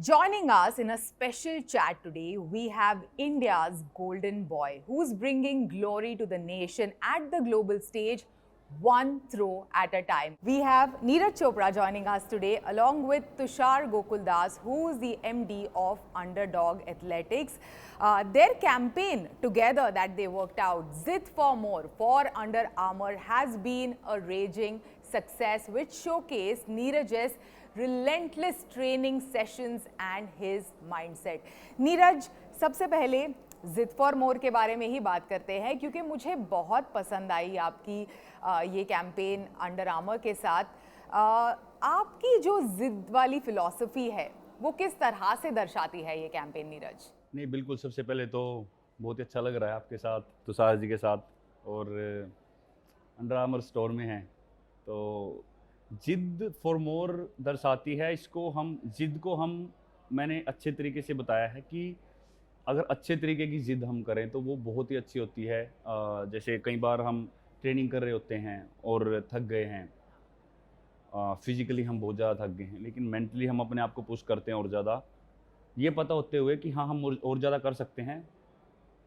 Joining us in a special chat today, we have India's golden boy who's bringing glory to the nation at the global stage, one throw at a time. We have Neeraj Chopra joining us today, along with Tushar Gokuldas, who is the MD of Underdog Athletics. Their campaign together that they worked out, Zid for More for Under Armour, has been a raging success, which showcased Neeraj's relentless training sessions and his mindset. Neeraj, सबसे पहले जिद for more के बारे में ही बात करते हैं क्योंकि मुझे बहुत पसंद आई आपकी ये कैंपेन अंडर आर्मर के साथ। आपकी जो जिद वाली फिलॉसफी है वो किस तरह से दर्शाती है ये कैंपेन नीरज? नहीं, बिल्कुल। सबसे पहले तो बहुत ही अच्छा लग रहा है आपके साथ, तुषार जी के साथ और अंडर आर्मर स्टोर में हैं। तो जिद फॉर मोर दर्शाती है इसको। मैंने अच्छे तरीके से बताया है कि अगर अच्छे तरीके की जिद हम करें तो वो बहुत ही अच्छी होती है। जैसे कई बार हम ट्रेनिंग कर रहे होते हैं और थक गए हैं, फिजिकली हम बहुत ज़्यादा थक गए हैं, लेकिन मेंटली हम अपने आप को पुश करते हैं और ज़्यादा, ये पता होते हुए कि हाँ, हम और ज़्यादा कर सकते हैं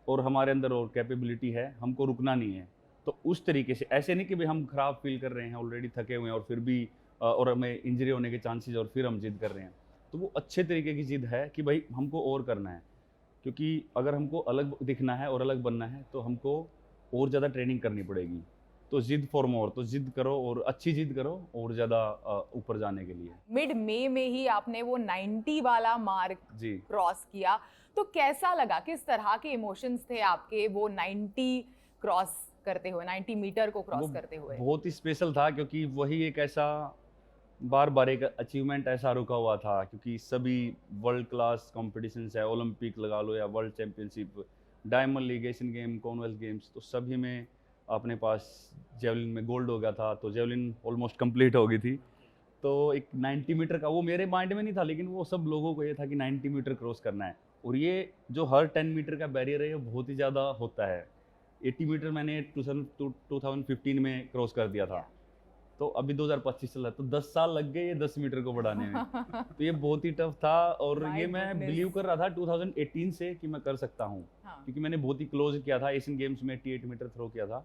और हमारे अंदर और कैपेबिलिटी है, हमको रुकना नहीं है। तो उस तरीके से, ऐसे नहीं कि भाई हम ख़राब फील कर रहे हैं, ऑलरेडी थके हुए हैं और फिर भी और हमें इंजरी होने के चांसेस और फिर हम जिद कर रहे हैं। तो वो अच्छे तरीके की जिद है कि भाई हमको और करना है, क्योंकि अगर हमको अलग दिखना है और अलग बनना है तो हमको और ज़्यादा ट्रेनिंग करनी पड़ेगी। तो जिद फॉर मोर, तो जिद करो और अच्छी जिद करो और ज़्यादा ऊपर जाने के लिए। मिड मई में ही आपने वो 90 वाला मार्क जी क्रॉस किया, तो कैसा लगा? किस तरह के इमोशंस थे आपके वो 90 क्रॉस करते हुए, 90 मीटर को क्रॉस करते हुए? बहुत ही स्पेशल था, क्योंकि वही एक ऐसा बार बार एक अचीवमेंट ऐसा रुका हुआ था, क्योंकि सभी वर्ल्ड क्लास कॉम्पिटिशन्स है, ओलंपिक लगा लो या world championship, diamond league, Asian game, Commonwealth games, तो सभी में अपने पास जेवलिन में गोल्ड हो गया था। तो जेवलिन ऑलमोस्ट कंप्लीट हो गई थी। तो एक 90 मीटर का वो मेरे माइंड में नहीं था, लेकिन वो सब लोगों को ये था कि 90 मीटर क्रॉस करना है। और ये जो हर 10 मीटर का बैरियर है ये बहुत ही ज़्यादा होता है। 80 मीटर मैंने 2015 में क्रॉस कर दिया था, तो अभी 2025 चल रहा है, तो 10 साल लग गए ये 10 मीटर को बढ़ाने में। तो ये बहुत ही टफ था और My ये मैं goodness. बिलीव कर रहा था 2018 से कि मैं कर सकता हूँ। हाँ। क्योंकि मैंने बहुत ही क्लोज किया था, एशियन गेम्स में 88 मीटर थ्रो किया था,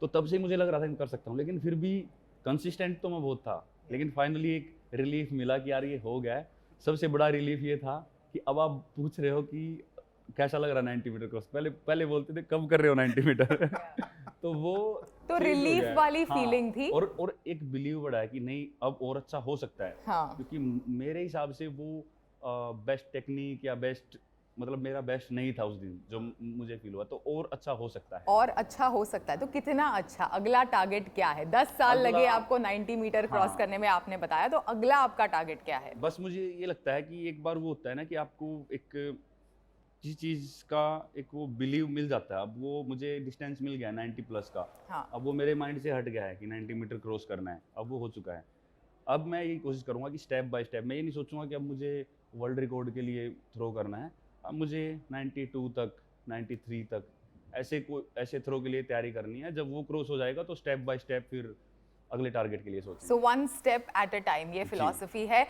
तो तब से मुझे लग रहा था कि मैं कर सकता हूँ। लेकिन फिर भी कंसिस्टेंट तो मैं बहुत था, लेकिन फाइनली एक रिलीफ मिला कि यार ये हो गया है। सबसे बड़ा रिलीफ ये था कि अब आप पूछ रहे हो कि कैसा लग रहा है 90 मीटर क्रॉस, पहले बोलते थे कब कर रहे हो 90 मीटर। तो वो तो change हो रिलीफ गया है। वाली हाँ, फीलिंग थी। और एक बिलीव बढ़ा है कि नहीं, अब और अच्छा हो सकता है। हाँ। क्योंकि मेरे हिसाब से वो बेस्ट टेक्निक या बेस्ट, मतलब मेरा बेस्ट नहीं था उस दिन, जो मुझे फील हुआ, तो और अच्छा हो सकता है। और अच्छा हो सकता है, तो कितना अच्छा? अगला टारगेट क्या है? 10 साल अगला- लगे आपको 90 मीटर क्रॉस हाँ। करने में, आपने बताया, तो अगला आपका टारगेट क्या है? बस मुझे ये लगता है कि एक बार वो होता है ना कि आपको एक किसी चीज़ का एक वो बिलीव मिल जाता है। अब वो मुझे डिस्टेंस मिल गया है 90 प्लस का। हाँ। अब वो मेरे माइंड से हट गया है कि 90 मीटर क्रॉस करना है, अब वो हो चुका है। अब मैं यही कोशिश करूँगा कि स्टेप बाय स्टेप, मैं ये नहीं सोचूंगा कि अब मुझे वर्ल्ड रिकॉर्ड के लिए थ्रो करना है। अब मुझे 92 तक, 93 तक ऐसे थ्रो के लिए तैयारी करनी है। जब वो क्रॉस हो जाएगा तो स्टेप बाय स्टेप फिर अगले टारगेट के लिए सोचेंगे। So one step at a time, ये फिलॉसफी है।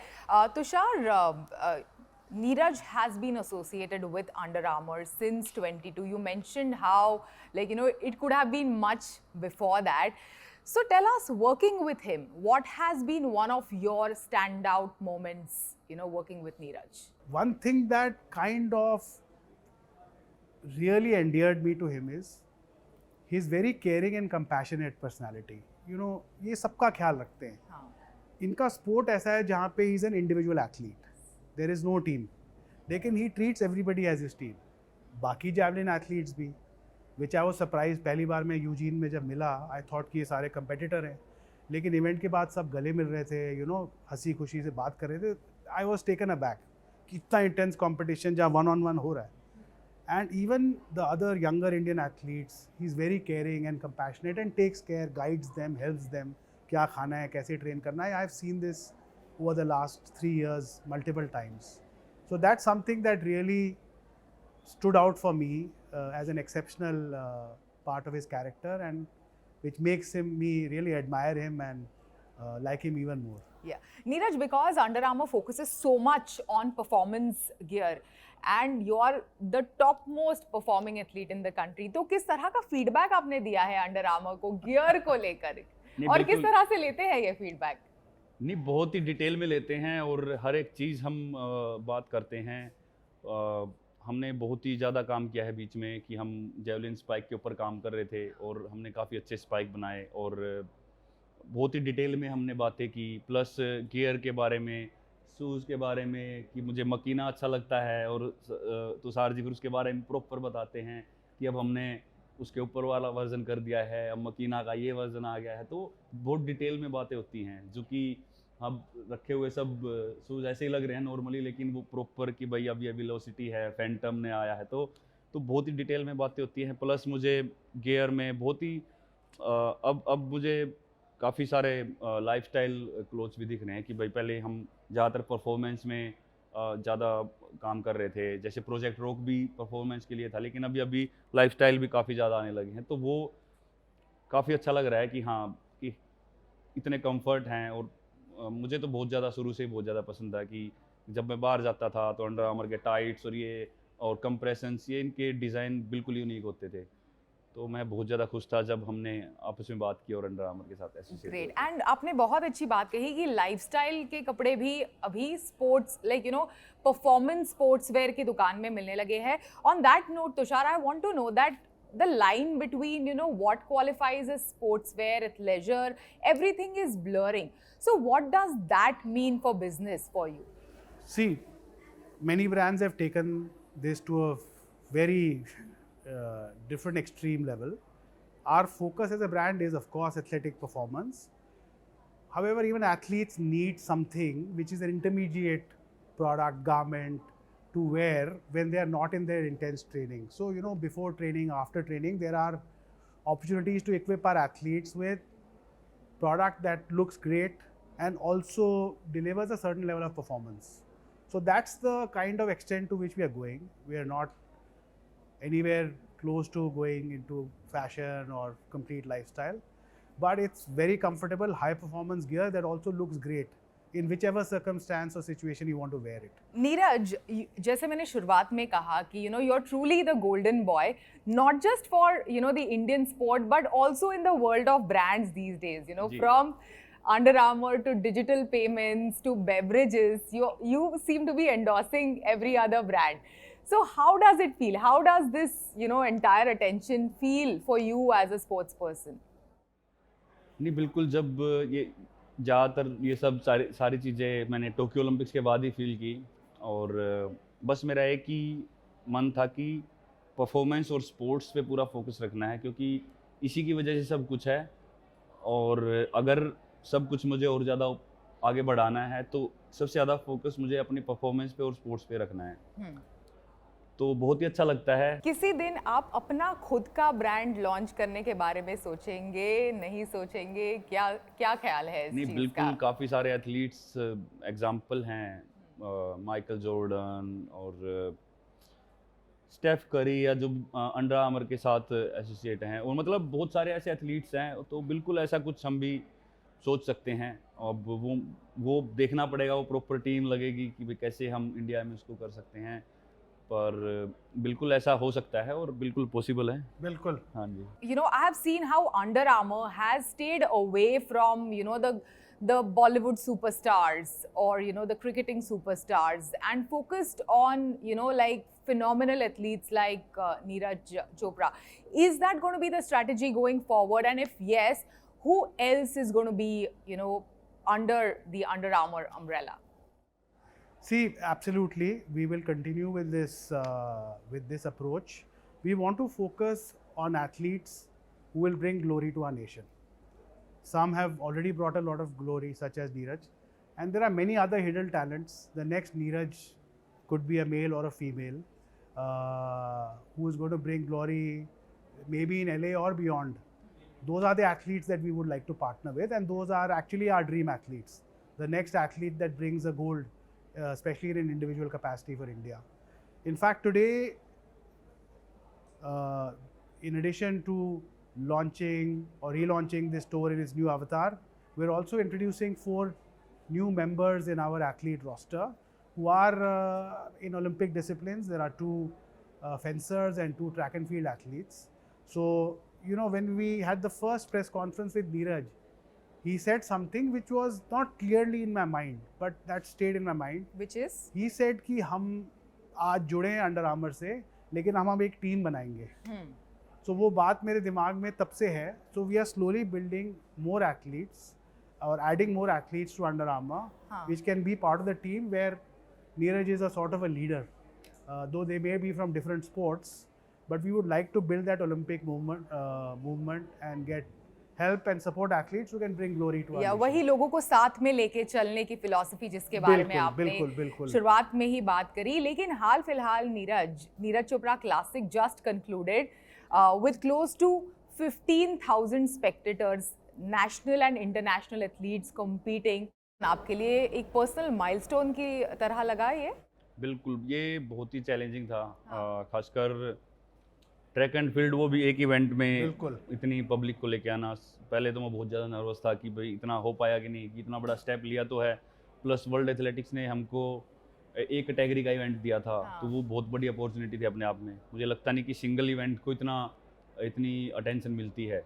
Tushar, Neeraj has been associated with Under Armour since 22. You mentioned how, it could have been much before that. So tell us, working with him, what has been one of your standout moments, working with Neeraj? One thing that kind of really endeared me to him is his very caring and compassionate personality. ये सबका ख्याल रखते हैं। हाँ। इनका sport ऐसा है जहाँ पे he is an individual athlete, there is no team, लेकिन he treats everybody as his team. बाकी जैवलिन एथलीट्स भी, विच आई वॉज सरप्राइज, पहली बार मैं यूजीन में जब मिला आई थॉट कि ये सारे कंपेटिटर हैं, लेकिन इवेंट के बाद सब गले मिल रहे थे, हंसी खुशी से बात कर रहे थे। I was taken a back कि इतना इंटेंस कॉम्पिटिशन जहाँ 1-on-1 हो रहा है। And even the other younger Indian athletes, he's very caring and compassionate and takes care, guides them, helps them, क्या खाना है, कैसे train करना है. I've seen this over the last 3 years multiple times. So that's something that really stood out for me as an exceptional part of his character, and which makes me really admire him and like him even more. Yeah. Neeraj, because Under Armour focuses so much on performance gear and you're the topmost performing athlete in the country, तो किस तरह का feedback आपने दिया है under armour को gear को लेकर और किस तरह से लेते हैं ये फीडबैक? नहीं, बहुत ही डिटेल में लेते हैं और हर एक चीज़ हम बात करते हैं। हमने बहुत ही ज़्यादा काम किया है बीच में कि हम जेवलिन स्पाइक के ऊपर काम कर रहे थे और हमने काफ़ी अच्छे स्पाइक बनाए और बहुत ही डिटेल में हमने बातें की, प्लस गियर के बारे में, शूज़ के बारे में कि मुझे मकीना अच्छा लगता है और तुषार जी फिर उसके बारे में प्रॉपर बताते हैं कि अब हमने उसके ऊपर वाला वर्जन कर दिया है, अब मकीना का ये वर्जन आ गया है। तो बहुत डिटेल में बातें होती हैं, जो कि अब रखे हुए सब शूज़ ऐसे ही लग रहे हैं नॉर्मली, लेकिन वो प्रॉपर कि भाई अब ये वेलोसिटी है, फैंटम ने आया है, तो बहुत ही डिटेल में बातें होती हैं। प्लस मुझे गियर में बहुत ही अब मुझे काफ़ी सारे लाइफस्टाइल क्लोथ्स भी दिख रहे हैं कि भाई पहले हम ज़्यादातर परफॉर्मेंस में ज़्यादा काम कर रहे थे, जैसे प्रोजेक्ट रॉक भी परफॉर्मेंस के लिए था, लेकिन अभी लाइफस्टाइल भी काफ़ी ज़्यादा आने लगे हैं। तो वो काफ़ी अच्छा लग रहा है कि हाँ, कि इतने कंफर्ट हैं। और मुझे तो बहुत ज़्यादा शुरू से ही बहुत ज़्यादा पसंद था कि जब मैं बाहर जाता था तो अंडर आर्मर के टाइट्स और ये और कंप्रेशंस, ये इनके डिज़ाइन बिल्कुल यूनिक होते थे। तो मैं बहुत ज़्यादा खुश था जब हमने आपस में बात की और अंडर आर्मर के साथ एसोसिएट। ग्रेट। एंड आपने बहुत अच्छी बात कही कि लाइफस्टाइल के कपड़े भी अभी sports like performance sports wear की दुकान में मिलने लगे हैं। On that note Tushar, I want to know that the line between what qualifies as sportswear, athleisure, everything is blurring. So what does that mean for business for you? See, many brands have taken this to a very different extreme level. Our focus as a brand is, of course, athletic performance. However, even athletes need something which is an intermediate product, garment to wear when they are not in their intense training. So, before training, after training, there are opportunities to equip our athletes with product that looks great and also delivers a certain level of performance. So that's the kind of extent to which we are going. We are not anywhere close to going into fashion or complete lifestyle, but it's very comfortable, high performance gear that also looks great in whichever circumstance or situation you want to wear it. Neeraj, जैसे मैंने शुरुआत में कहा कि you're truly the golden boy, not just for the Indian sport but also in the world of brands these days. From Under Armour to digital payments to beverages, you seem to be endorsing every other brand. So how does it feel? How does this entire attention feel for you as a sports person? नहीं, बिल्कुल, जब ये ज़्यादातर ये सब सारी चीज़ें मैंने टोक्यो ओलंपिक्स के बाद ही फील की और बस मेरा एक ही मन था कि परफॉर्मेंस और स्पोर्ट्स पे पूरा फोकस रखना है, क्योंकि इसी की वजह से सब कुछ है। और अगर सब कुछ मुझे और ज़्यादा आगे बढ़ाना है तो सबसे ज़्यादा फोकस मुझे अपनी परफॉर्मेंस पे और स्पोर्ट्स पे रखना है। तो बहुत ही अच्छा लगता है। किसी दिन आप अपना खुद का ब्रांड लॉन्च करने के बारे में सोचेंगे, नहीं सोचेंगे? क्या ख्याल है इस चीज़ का? नहीं, बिल्कुल, काफ़ी सारे एथलीट्स एग्जाम्पल हैं, माइकल जॉर्डन और स्टेफ करी, या जो अंडर आर्मर के साथ एसोसिएट हैं, और मतलब बहुत सारे ऐसे एथलीट्स हैं। तो बिल्कुल ऐसा कुछ हम भी सोच सकते हैं। अब वो देखना पड़ेगा, वो प्रॉपर टीम लगेगी कि भाई कैसे हम इंडिया में उसको कर सकते हैं, पर बिल्कुल ऐसा हो सकता है और बिल्कुल पॉसिबल है। बिल्कुल, हाँ जी। I have seen how Under Armour has stayed away from the Bollywood superstars or the cricketing superstars and focused on like phenomenal athletes like Neeraj Chopra. Is that going to be the strategy going forward? And if yes, who else is going to be under the Under Armour umbrella? See, absolutely, we will continue with this approach. We want to focus on athletes who will bring glory to our nation. Some have already brought a lot of glory, such as Neeraj, and there are many other hidden talents. The next Neeraj could be a male or a female who is going to bring glory, maybe in LA or beyond. Those are the athletes that we would like to partner with, and those are actually our dream athletes. The next athlete that brings a gold, especially in an individual capacity for India. In fact, today, in addition to launching or relaunching this store in its new avatar, We're also introducing 4 new members in our athlete roster who are in Olympic disciplines. There are 2 fencers and 2 track and field athletes. So, you know, when we had the first press conference with Neeraj, he said something which was not clearly in my mind, but that stayed in my mind. Which is? He said कि हम आज जुड़े हैं under armour से, लेकिन हम अब एक टीम बनाएंगे. So वो बात मेरे दिमाग में तब से है. So we are slowly building more athletes or adding more athletes to Under Armour, which can be part of the team where Neeraj is a sort of a leader. Though they may be from different sports, but we would like to build that Olympic movement and get help and support athletes who can bring glory to our nation. वही लोगों को साथ में लेके चलने की philosophy जिसके बारे में आपने शुरुआत में ही बात करी. लेकिन हाल फिलहाल Neeraj Chopra classic just concluded with close to 15,000 spectators, national and international athletes competing. आपके लिए एक पर्सनल माइलस्टोन की तरह लगा ये? बिल्कुल, ये बहुत ही चैलेंजिंग था. खासकर ट्रैक एंड फील्ड, वो भी एक इवेंट में इतनी पब्लिक को लेके आना. पहले तो मैं बहुत ज़्यादा नर्वस था कि भाई इतना हो पाया कि नहीं, कि इतना बड़ा स्टेप लिया तो है. प्लस वर्ल्ड एथलेटिक्स ने हमको एक कैटेगरी का इवेंट दिया था, तो वो बहुत बड़ी अपॉर्चुनिटी थी अपने आप में. मुझे लगता नहीं कि सिंगल इवेंट को इतनी अटेंशन मिलती है.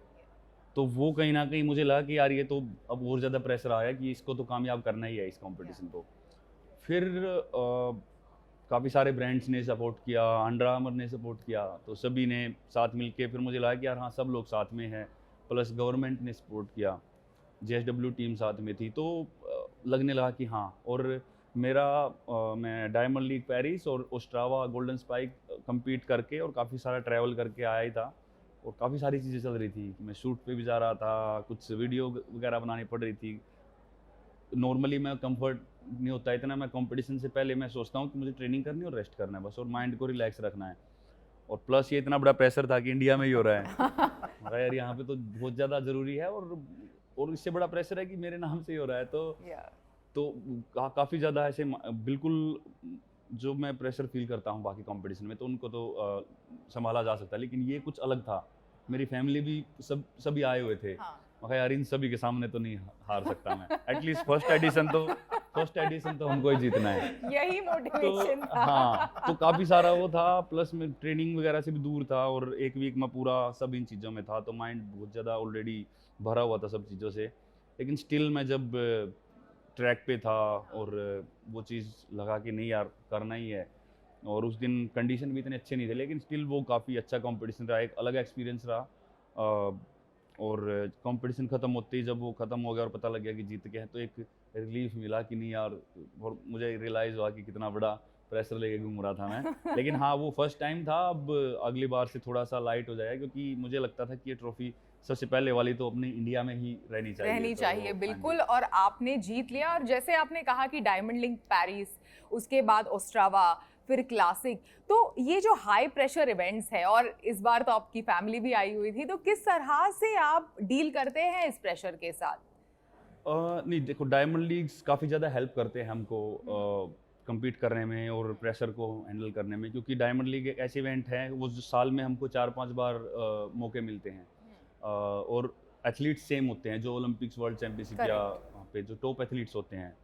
तो वो कहीं ना कहीं मुझे लगा कि यार ये तो अब और ज़्यादा प्रेशर आया कि इसको तो कामयाब करना ही है, इस कंपटीशन को. फिर काफ़ी सारे ब्रांड्स ने सपोर्ट किया, अंडर आर्मर ने सपोर्ट किया, तो सभी ने साथ मिलके फिर मुझे लगा कि यार हाँ, सब लोग साथ में हैं. प्लस गवर्नमेंट ने सपोर्ट किया, JSW टीम साथ में थी, तो लगने लगा कि हाँ. और मैं डायमंड लीग पेरिस और ओस्ट्रावा गोल्डन स्पाइक compete करके और काफ़ी सारा ट्रैवल करके आया ही था, और काफ़ी सारी चीज़ें चल रही थी. मैं शूट पे भी जा रहा था, कुछ वीडियो वगैरह बनानी पड़ रही थी. नॉर्मली मैं कंफर्ट नहीं होता इतना. मैं कंपटीशन से पहले मैं सोचता हूँ कि मुझे ट्रेनिंग करनी और रेस्ट करना है बस, और माइंड को रिलैक्स रखना है. और प्लस ये इतना बड़ा प्रेशर था कि इंडिया में ही हो रहा है. यार यहाँ पे तो बहुत ज़्यादा ज़रूरी है, और इससे बड़ा प्रेशर है कि मेरे नाम से ही हो रहा है. तो काफ़ी ज़्यादा ऐसे बिल्कुल जो मैं प्रेशर फील करता हूँ बाकी कंपटीशन में, तो उनको तो संभाला जा सकता है, लेकिन ये कुछ अलग था. मेरी फैमिली भी सभी आए हुए थे. मैं यार इन सभी के सामने तो नहीं हार सकता मैं. एटलीस्ट फर्स्ट एडिशन तो हमको ही जीतना है. यही मोटिवेशन था. हाँ, तो काफ़ी सारा वो था. प्लस मैं ट्रेनिंग वगैरह से भी दूर था, और एक वीक में पूरा सब इन चीज़ों में था, तो माइंड बहुत ज़्यादा ऑलरेडी भरा हुआ था सब चीज़ों से. लेकिन स्टिल मैं जब ट्रैक पे था और वो चीज़ लगा कि नहीं यार करना ही है, और उस दिन कंडीशन भी इतने अच्छे नहीं थे, लेकिन स्टिल वो काफ़ी अच्छा कंपटीशन रहा, एक अलग एक्सपीरियंस रहा. और कंपटीशन ख़त्म होते ही जब वो ख़त्म हो गया और पता लग गया कि जीत गए हैं, तो एक रिलीफ मिला कि नहीं यार. और मुझे रियलाइज़ हुआ कि कितना बड़ा प्रेशर लेके घूम रहा था मैं. लेकिन हाँ, वो फर्स्ट टाइम था. अब अगली बार से थोड़ा सा लाइट हो जाएगा, क्योंकि मुझे लगता था कि ये ट्रॉफी सबसे पहले वाली तो अपने इंडिया में ही रहनी चाहिए. बिल्कुल. और आपने जीत लिया. और जैसे आपने कहा कि डायमंड लीग पेरिस, उसके बाद ओस्ट्रावा, फिर क्लासिक, तो ये जो हाई प्रेशर इवेंट्स है, और इस बार तो आपकी फैमिली भी आई हुई थी, तो किस तरह से आप डील करते हैं इस प्रेशर के साथ? नहीं, देखो, डायमंड लीग्स काफ़ी ज़्यादा हेल्प करते हैं हमको compete करने में और प्रेशर को हैंडल करने में, क्योंकि डायमंड लीग एक ऐसी इवेंट है वो जो साल में हमको 4-5 बार मौके मिलते हैं. और एथलीट्स सेम होते हैं, जो ओलंपिक्स, वर्ल्ड चैम्पियनशिप या वहाँ पे जो टॉप एथलीट्स होते हैं,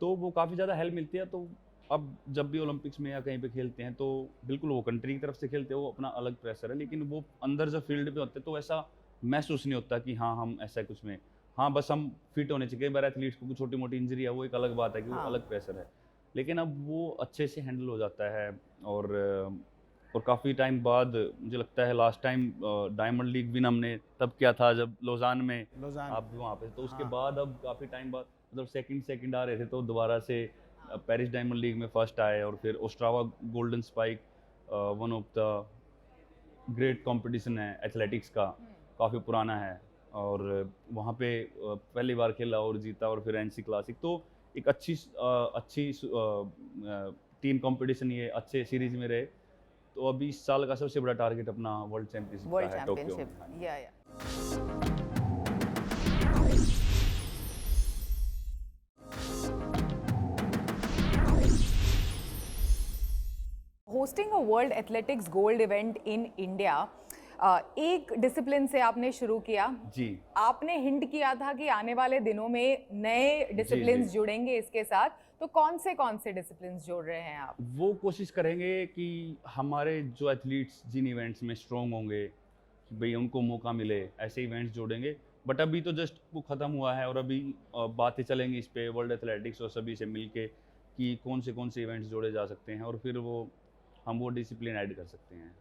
तो वो काफ़ी ज़्यादा हेल्प मिलती है. तो अब जब भी ओलंपिक्स में या कहीं पे खेलते हैं, तो बिल्कुल वो कंट्री की तरफ से खेलते हैं, वो अपना अलग प्रेशर है, लेकिन वो अंदर जब फील्ड पे होते हैं तो ऐसा महसूस नहीं होता कि हाँ हम ऐसा कुछ में, हाँ बस हम फिट होने चाहिए. कई बार एथलीट्स को छोटी मोटी इंजरी है, वो एक अलग बात है कि वो अलग प्रेशर है, लेकिन अब वो अच्छे से हैंडल हो जाता है. और काफ़ी टाइम बाद मुझे लगता है last time diamond league win हमने तब किया था जब लोजान में आप भी वहाँ पे, तो उसके बाद अब काफ़ी टाइम बाद मतलब सेकंड आ रहे थे, तो दोबारा से पेरिस डायमंड लीग में फर्स्ट आए. और फिर Ostrava golden spike one of the great competition है एथलेटिक्स का, काफ़ी पुराना है, और वहाँ पे पहली बार खेला और जीता. और फिर NC क्लासिक, तो एक अच्छी टीम कंपटीशन, ये अच्छे सीरीज में रहे. तो अभी इस साल का सबसे बड़ा टारगेट अपना वर्ल्ड चैंपियनशिप का है, टोक्यो में. Hosting a World Athletics Gold event in India, एक डिसिप्लिन से आपने शुरू किया, जी आपने हिंट किया था कि आने वाले दिनों में नए डिसिप्लिन जी। जुड़ेंगे इसके साथ, तो कौन से डिसिप्लिन जोड़ रहे हैं आप? वो कोशिश करेंगे कि हमारे जो एथलीट्स जिन इवेंट्स में स्ट्रॉन्ग होंगे कि भाई उनको मौका मिले, ऐसे इवेंट्स जोड़ेंगे। बट अभी तो जस्ट वो ख़त्म हुआ है और अभी बातें चलेंगी इस पे वर्ल्ड एथलेटिक्स और सभी से मिलके कि कौन से इवेंट्स जोड़े जा सकते हैं और फिर वो हम वो डिसिप्लिन ऐड कर सकते हैं।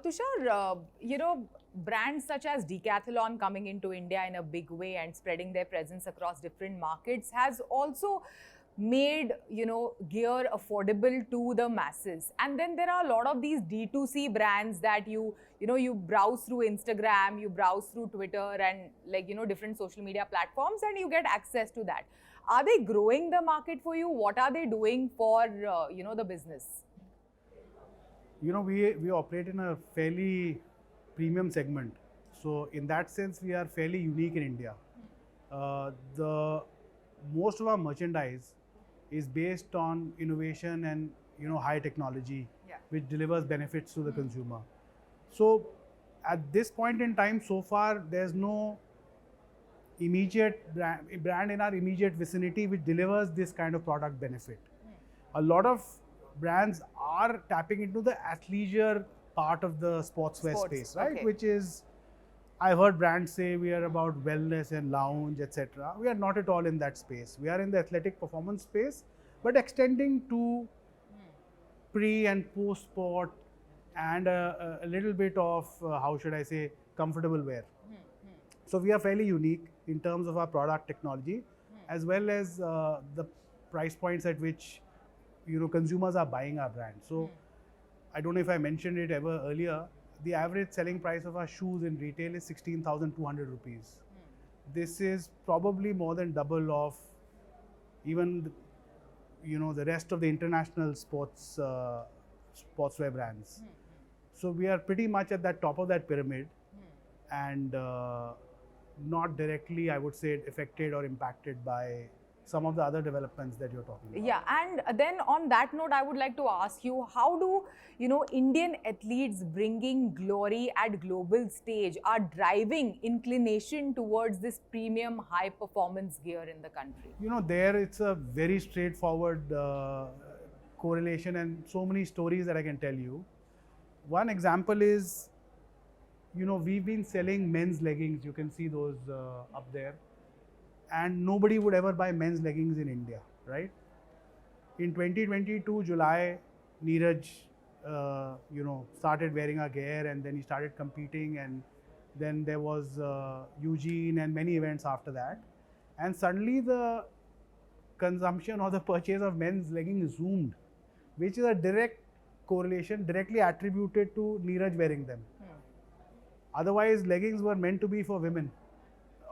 Tushar, brands such as Decathlon coming into India in a big way and spreading their presence across different markets has also made, gear affordable to the masses. And then there are a lot of these D2C brands that you browse through Instagram, you browse through Twitter and different social media platforms and you get access to that. Are they growing the market for you? What are they doing for, the business? We operate in a fairly premium segment. So in that sense, we are fairly unique in India. The most of our merchandise is based on innovation and high technology, Yeah. which delivers benefits to the consumer. So at this point in time, so far, there's no immediate brand in our immediate vicinity which delivers this kind of product benefit. A lot of brands are tapping into the athleisure part of the sportswear Sports, space, right? okay. Which is, I've heard brands say we are about wellness and lounge, etc. We are not at all in that space. We are in the athletic performance space, but extending to pre and post sport and a little bit of, how should I say, comfortable wear. So we are fairly unique in terms of our product technology, as well as the price points at which consumers are buying our brand. So I don't know if I mentioned it ever earlier. The average selling price of our shoes in retail is 16,200 rupees. This is probably more than double of even the rest of the international sportswear brands. So we are pretty much at that top of that pyramid, and not directly, I would say, affected or impacted by some of the other developments that you're talking about. Yeah, and then on that note, I would like to ask you, how do Indian athletes bringing glory at global stage are driving inclination towards this premium high performance gear in the country? There it's a very straightforward correlation and so many stories that I can tell you. One example is, we've been selling men's leggings. You can see those up there. And nobody would ever buy men's leggings in India, right? In 2022 July, Neeraj, started wearing our gear, and then he started competing, and then there was Eugene and many events after that. And suddenly the consumption or the purchase of men's leggings zoomed, which is a direct correlation, directly attributed to Neeraj wearing them. Otherwise, leggings were meant to be for women,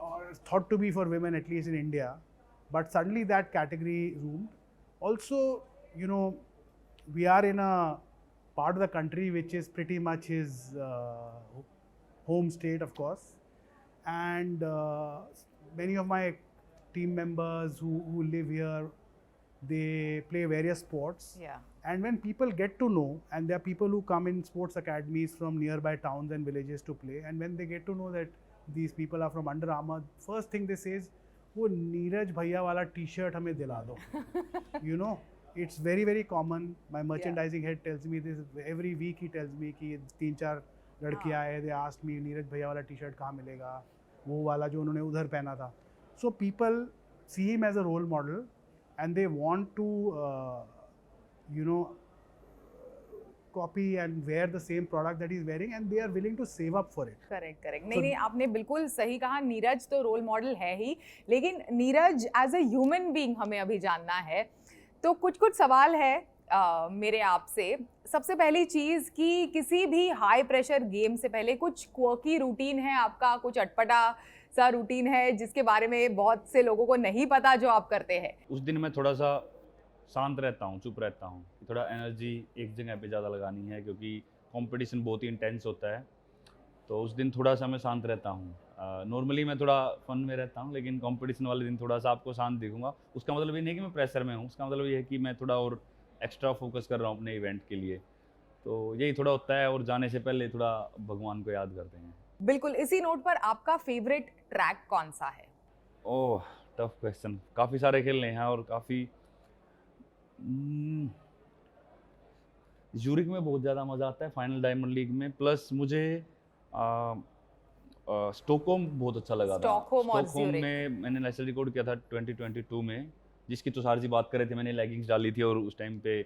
or thought to be for women, at least in India. But suddenly that category zoomed. Also, we are in a part of the country which is pretty much his home state, of course. And many of my team members who live here, they play various sports. Yeah. And when people get to know, and there are people who come in sports academies from nearby towns and villages to play, and when they get to know that these people are from Under Armour, first thing they say is, "वो नीरज भैया वाला T-shirt हमें दिला दो." It's very, very common. My merchandising head tells me this every week. He tells me कि 3-4 लड़कियाँ आए, they asked me, Neeraj भैया वाला T-shirt कहाँ मिलेगा, वो वाला जो उन्होंने उधर पहना था. So people see him as a role model, and they want to copy and wear the same product that he's wearing, and they are willing to save up for it. Correct नहीं, आपने बिल्कुल सही कहा. नीरज तो role model है ही, लेकिन Neeraj as a human being हमें अभी जानना है. तो कुछ सवाल है मेरे आपसे. सबसे पहली चीज़ कि किसी भी हाई प्रेशर गेम से पहले कुछ क्वर्की रूटीन है आपका, कुछ अटपटा सा रूटीन है जिसके बारे में बहुत से लोगों को नहीं पता जो आप करते हैं? उस दिन मैं थोड़ा सा शांत रहता हूँ, चुप रहता हूँ. थोड़ा एनर्जी एक जगह पे ज़्यादा लगानी है क्योंकि कंपटीशन बहुत ही इंटेंस होता है. तो उस दिन थोड़ा सा मैं शांत रहता हूँ. नॉर्मली मैं थोड़ा फन में रहता हूँ, लेकिन कंपटीशन वाले दिन थोड़ा सा आपको शांत दिखूंगा. उसका मतलब ये नहीं कि मैं प्रेशर में हूँ, उसका मतलब ये है कि मैं थोड़ा और एक्स्ट्रा फोकस कर रहा हूँ अपने इवेंट के लिए. तो यही थोड़ा होता है, और जाने से पहले थोड़ा भगवान को याद करते हैं। बिल्कुल, इसी नोट पर आपका फेवरेट ट्रैक कौन सा है? ओह, टफ क्वेश्चन। काफ़ी सारे खेलने हैं और काफ़ी ज़्यूरिख में बहुत ज़्यादा मज़ा आता है फाइनल डायमंड लीग में, प्लस मुझे स्टॉकहोम बहुत अच्छा लगा था। स्टॉकहोम और स्टॉकहोम ज़्यूरिख। में मैंने नेशनल रिकॉर्ड किया था 2022 में, जिसकी तुषार जी बात कर रहे थे, मैंने लेगिंग्स डाली थी और उस टाइम पे,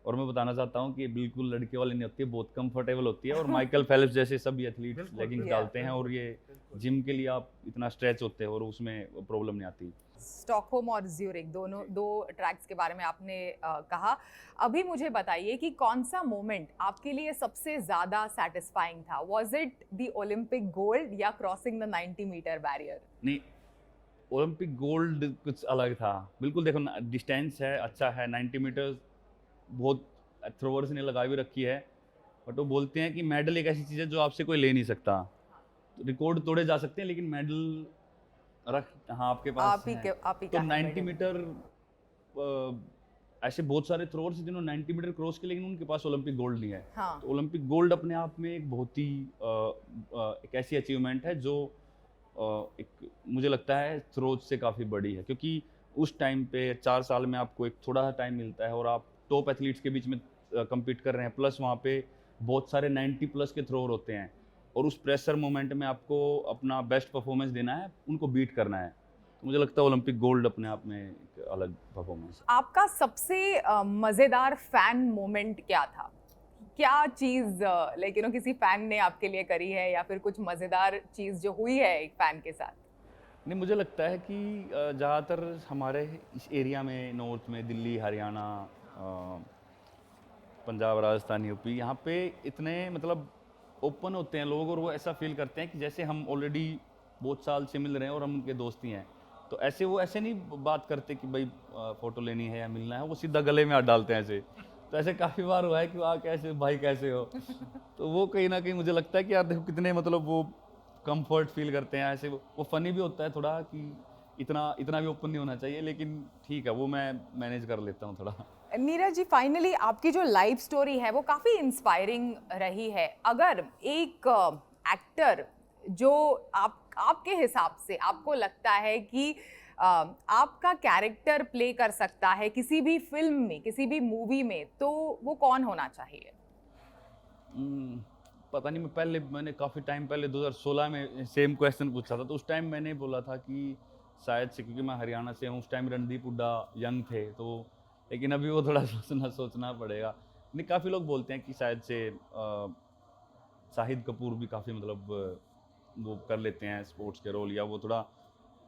और मैं बताना चाहता हूँ कि बिल्कुल लड़के वाली नहीं होती है, बहुत कंफर्टेबल होती है, और माइकल फेल्प्स जैसे सभी एथलीट बिल्कुल, लेगिंग्स बिल्कुल, डालते हैं, और ये जिम के लिए आप इतना स्ट्रेच होते हो और उसमें प्रॉब्लम नहीं आती। स्टॉकहोम और ज़्यूरिख दोनों दो ट्रैक्स के बारे में आपने कहा। अभी मुझे बताइए कि कौन सा मोमेंट आपके लिए सबसे ज़्यादा सैटिस्फाइंग था? Was it the Olympic gold या क्रॉसिंग द 90 मीटर बैरियर? नहीं, ओलंपिक गोल्ड कुछ अलग था। बिल्कुल देखो ना, डिस्टेंस है, अच्छा है, 90 मीटर्स बहुत थ्रोवर्स ने लगा भी रखी है, बट वो बोलते हैं कि मेडल एक ऐसी चीज़ है जो आपसे कोई ले नहीं सकता। रिकॉर्ड तोड़े जा सकते हैं लेकिन मेडल हाँ आपके पास है। आप ही तो का है 90 medal। मीटर ऐसे बहुत सारे थ्रोवर्स हैं जिन्होंने 90 मीटर क्रॉस किया लेकिन उनके पास ओलंपिक गोल्ड नहीं है। हाँ। तो ओलंपिक गोल्ड अपने आप में एक बहुत ही एक ऐसी अचीवमेंट है जो एक मुझे लगता है थ्रोज से काफ़ी बड़ी है, क्योंकि उस टाइम पे 4 साल में आपको एक थोड़ा सा टाइम मिलता है और आप टॉप एथलीट्स के बीच में compete कर रहे हैं, प्लस वहाँ पे बहुत सारे 90 प्लस के थ्रोअर होते हैं, और उस प्रेशर मोमेंट में आपको अपना बेस्ट परफॉर्मेंस देना है, उनको बीट करना है। तो मुझे लगता है ओलंपिक गोल्ड अपने आप में एक अलग परफॉर्मेंस है। आपका सबसे मज़ेदार फैन मोमेंट क्या था? क्या चीज़ लाइक किसी फैन ने आपके लिए करी है, या फिर कुछ मज़ेदार चीज़ जो हुई है एक फैन के साथ? नहीं, मुझे लगता है कि ज़्यादातर हमारे इस एरिया में, नॉर्थ में, दिल्ली, हरियाणा, पंजाब, राजस्थान, यूपी, यहाँ पे इतने मतलब ओपन होते हैं लोग, और वो ऐसा फील करते हैं कि जैसे हम ऑलरेडी बहुत साल से मिल रहे हैं और हम उनके दोस्त ही हैं। तो ऐसे वो ऐसे नहीं बात करते कि भाई फ़ोटो लेनी है या मिलना है, वो सीधा गले में हाथ डालते हैं ऐसे। तो ऐसे काफ़ी बार हुआ है कि वाह कैसे भाई, कैसे हो। तो वो कहीं ना कहीं मुझे लगता है कि यार देखो कितने मतलब वो कंफर्ट फील करते हैं ऐसे। वो फनी भी होता है थोड़ा कि इतना इतना भी ओपन नहीं होना चाहिए, लेकिन ठीक है, वो मैं मैनेज कर लेता हूँ थोड़ा। नीरज जी, फाइनली आपकी जो लाइफ स्टोरी है वो काफ़ी इंस्पायरिंग रही है। अगर एक एक्टर जो आपके हिसाब से आपको लगता है कि आपका कैरेक्टर प्ले कर सकता है किसी भी फिल्म में, किसी भी मूवी में, तो वो कौन होना चाहिए? पता नहीं, मैंने काफ़ी टाइम पहले 2016 में सेम क्वेश्चन पूछा था, तो उस टाइम मैंने बोला था कि शायद से, क्योंकि मैं हरियाणा से हूँ, उस टाइम रणदीप हुड्डा यंग थे, तो लेकिन अभी वो थोड़ा सोचना पड़ेगा। नहीं, काफ़ी लोग बोलते हैं कि शायद से शाहिद कपूर भी काफ़ी मतलब वो कर लेते हैं स्पोर्ट्स के रोल, या वो थोड़ा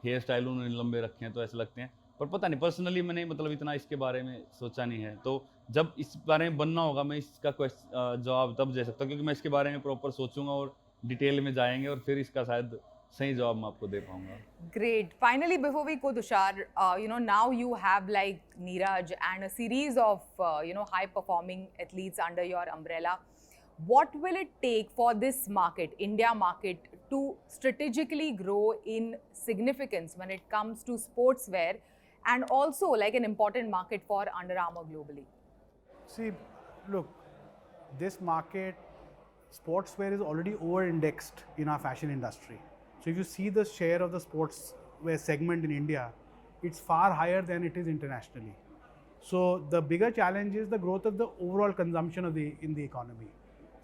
हेयर स्टाइल उन्होंने लंबे रखे हैं तो ऐसे लगते हैं, पर पता नहीं, पर्सनली मैंने मतलब इतना इसके बारे में सोचा नहीं है। तो जब इस बारे में बनना होगा मैं इसका जवाब तब दे सकता हूँ, क्योंकि मैं इसके बारे में प्रॉपर सोचूंगा और डिटेल में जाएंगे, और फिर इसका शायद सही जवाब मैं आपको दे पाऊंगा। Great. Finally, before we go, Tushar, now you have like Neeraj and a series of, high-performing athletes under your umbrella. What will it take for this market, India market, to strategically grow in significance when it comes to sportswear, and also like an important market for Under Armour globally? See, look, this market, sportswear is already over-indexed in our fashion industry. So if you see the share of the sportswear segment in India, it's far higher than it is internationally. So the bigger challenge is the growth of the overall consumption in the economy.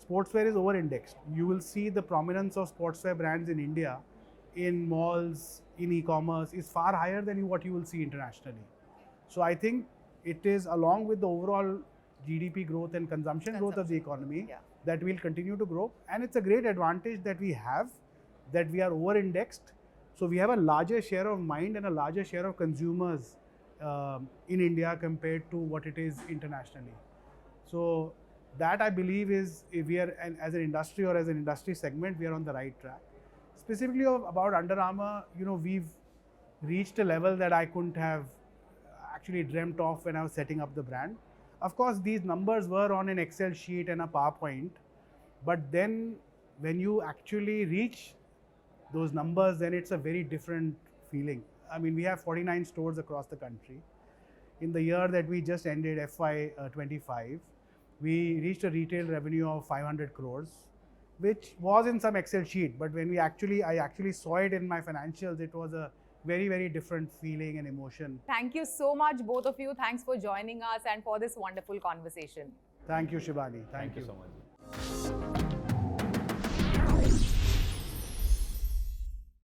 Sportswear is over-indexed. You will see the prominence of sportswear brands in India, in malls, in e-commerce, is far higher than what you will see internationally. So I think it is, along with the overall GDP growth and consumption growth of the economy, yeah, that will continue to grow. And it's a great advantage that we have, that we are over-indexed. So we have a larger share of mind and a larger share of consumers in India compared to what it is internationally. So that, I believe, is, if we are, as an industry or as an industry segment, we are on the right track. Specifically about Under Armour, we've reached a level that I couldn't have actually dreamt of when I was setting up the brand. Of course, these numbers were on an Excel sheet and a PowerPoint, but then when you actually reach those numbers, then it's a very different feeling. I mean, we have 49 stores across the country. In the year that we just ended, FY25, We reached a retail revenue of 500 crores, which was in some Excel sheet. But when I actually saw it in my financials, it was a very, very different feeling and emotion. Thank you so much, both of you. Thanks for joining us and for this wonderful conversation. Thank you, Shivani. Thank you so much.